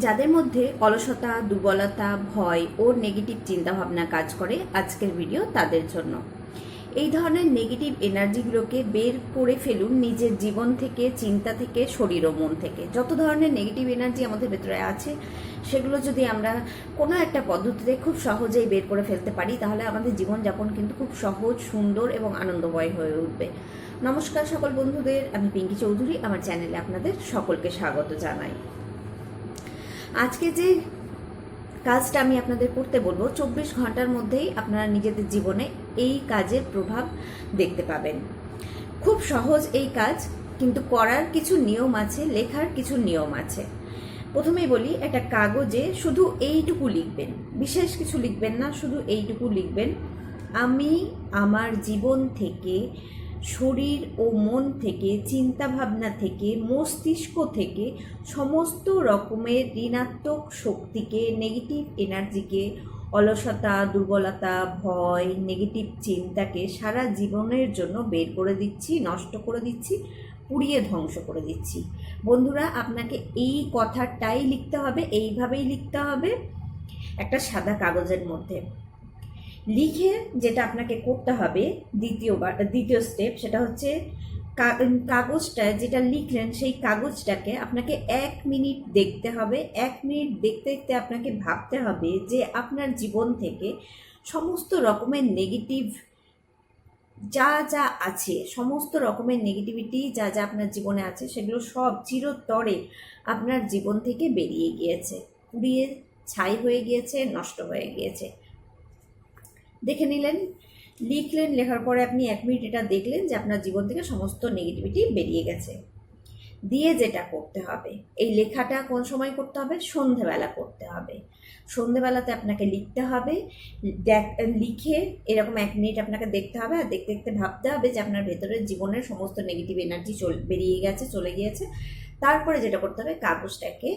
যাদের মধ্যে অলসতা, দুর্বলতা, ভয় ও নেগেটিভ চিন্তাভাবনা কাজ করে, আজকের ভিডিও তাদের জন্য। এই ধরনের নেগেটিভ এনার্জিগুলোকে বের করে ফেলুন নিজের জীবন থেকে, চিন্তা থেকে, শরীর ও মন থেকে। যত ধরনের নেগেটিভ এনার্জি আমাদের ভেতরে আছে, সেগুলো যদি আমরা কোনো একটা পদ্ধতিতে খুব সহজেই বের করে ফেলতে পারি, তাহলে আমাদের জীবনযাপন কিন্তু খুব সহজ, সুন্দর এবং আনন্দময় হয়ে উঠবে। নমস্কার সকল বন্ধুদের, আমি পিঙ্কি চৌধুরী। আমার চ্যানেলে আপনাদের সকলকে স্বাগত জানাই। আজকে যে কাজটা আমি আপনাদের করতে বলবো, 24 ঘন্টার মধ্যেই আপনারা নিজেদের জীবনে এই কাজের প্রভাব দেখতে পাবেন। খুব সহজ এই কাজ, কিন্তু করার কিছু নিয়ম আছে, লেখার কিছু নিয়ম আছে। প্রথমেই বলি, একটা কাগজে শুধু এইটুকু লিখবেন, বিশেষ কিছু লিখবেন না, শুধু এইটুকু লিখবেন: আমি আমার জীবন থেকে, শরীর ও মন থেকে, চিন্তাভাবনা থেকে, মস্তিষ্ক থেকে সমস্ত রকমের ঋণাত্মক শক্তিকে, নেগেটিভ এনার্জিকে, অলসতা, দুর্বলতা, ভয়, নেগেটিভ চিন্তাকে সারা জীবনের জন্য বের করে দিচ্ছি, নষ্ট করে দিচ্ছি, পুড়িয়ে ধ্বংস করে দিচ্ছি। বন্ধুরা, আপনাকে এই কথাটাই লিখতে হবে, এইভাবেই লিখতে হবে একটা সাদা কাগজের মধ্যে। লিখে যেটা আপনাকে করতে হবে, দ্বিতীয় স্টেপ, সেটা হচ্ছে কাগজটা যেটা লিখলেন, সেই কাগজটাকে আপনাকে 1 মিনিট দেখতে হবে। 1 মিনিট দেখতে দেখতে আপনাকে ভাবতে হবে যে আপনার জীবন থেকে সমস্ত রকমের নেগেটিভ যা যা আছে, সমস্ত রকমের নেগেটিভিটি যা যা আপনার জীবনে আছে, সেগুলো সব চিরতরে আপনার জীবন থেকে বেরিয়ে গিয়েছে, পুড়িয়ে ছাই হয়ে গিয়েছে, নষ্ট হয়ে গিয়েছে। দেখে নিলেন, লিখলেন, লেখার পরে আপনি 1 মিনিট এটা দেখলেন যে আপনার জীবন থেকে সমস্ত নেগেটিভিটি বেরিয়ে গেছে। দিয়ে যেটা করতে হবে, এই লেখাটা কোন সময় করতে হবে? সন্ধেবেলা করতে হবে। সন্ধেবেলাতে আপনাকে লিখতে হবে। লিখে এরকম 1 মিনিট আপনাকে দেখতে হবে, আর দেখতে দেখতে ভাবতে হবে যে আপনার ভেতরের জীবনের সমস্ত নেগেটিভ এনার্জি বেরিয়ে গেছে, চলে গিয়েছে। তারপরে যেটা করতে হবে, কাগজটাকে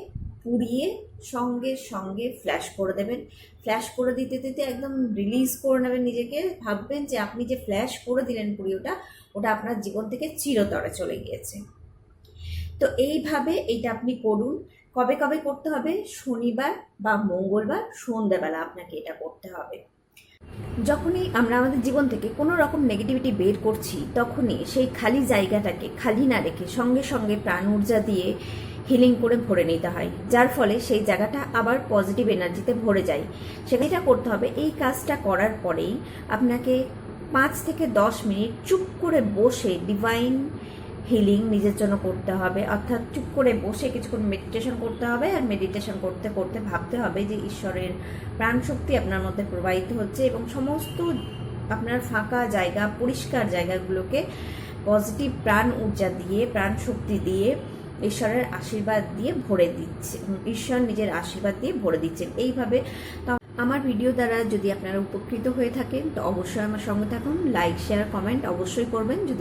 পুড়িয়ে সঙ্গে সঙ্গে ফ্ল্যাশ করে দেবেন। ফ্ল্যাশ করে দিতে দিতে একদম রিলিজ করে নেবেন নিজেকে। ভাববেন যে আপনি যে ফ্ল্যাশ করে দিলেন পুড়িয়ে, ওটা আপনার জীবন থেকে চিরতরে চলে গিয়েছে। তো এইভাবে এইটা আপনি করুন। কবে কবে করতে হবে? শনিবার বা মঙ্গলবার সন্ধ্যাবেলা আপনাকে এটা করতে হবে। যখনই আমরা আমাদের জীবন থেকে কোনো রকম নেগেটিভিটি বের করছি, তখনই সেই খালি জায়গাটাকে খালি না রেখে সঙ্গে সঙ্গে প্রাণ ঊর্জা দিয়ে হিলিং করে ভরে নিতে হয়, যার ফলে সেই জায়গাটা আবার পজিটিভ এনার্জিতে ভরে যায়। সেটা করতে হবে। এই কাজটা করার পরেই আপনাকে 5 থেকে 10 মিনিট চুপ করে বসে ডিভাইন হিলিং নিজের জন্য করতে হবে। অর্থাৎ চুপ করে বসে কিছুক্ষণ মেডিটেশন করতে হবে, আর মেডিটেশন করতে করতে ভাবতে হবে যে ঈশ্বরের প্রাণশক্তি আপনার মধ্যে প্রবাহিত হচ্ছে, এবং সমস্ত আপনার ফাঁকা জায়গা, পরিষ্কার জায়গাগুলোকে পজিটিভ প্রাণ ঊর্জা দিয়ে, প্রাণ শক্তি দিয়ে, ঈশ্বরের আশীর্বাদ দিয়ে ভরে দিচ্ছে। ঈশ্বর নিজের আশীর্বাদ দিয়ে ভরে দিচ্ছেন। এইভাবে আমার ভিডিও দ্বারা যদি আপনারা উপকৃত হয়ে থাকেন, তো অবশ্যই আমার সঙ্গে থাকুন। লাইক, শেয়ার, কমেন্ট অবশ্যই করবেন। যদি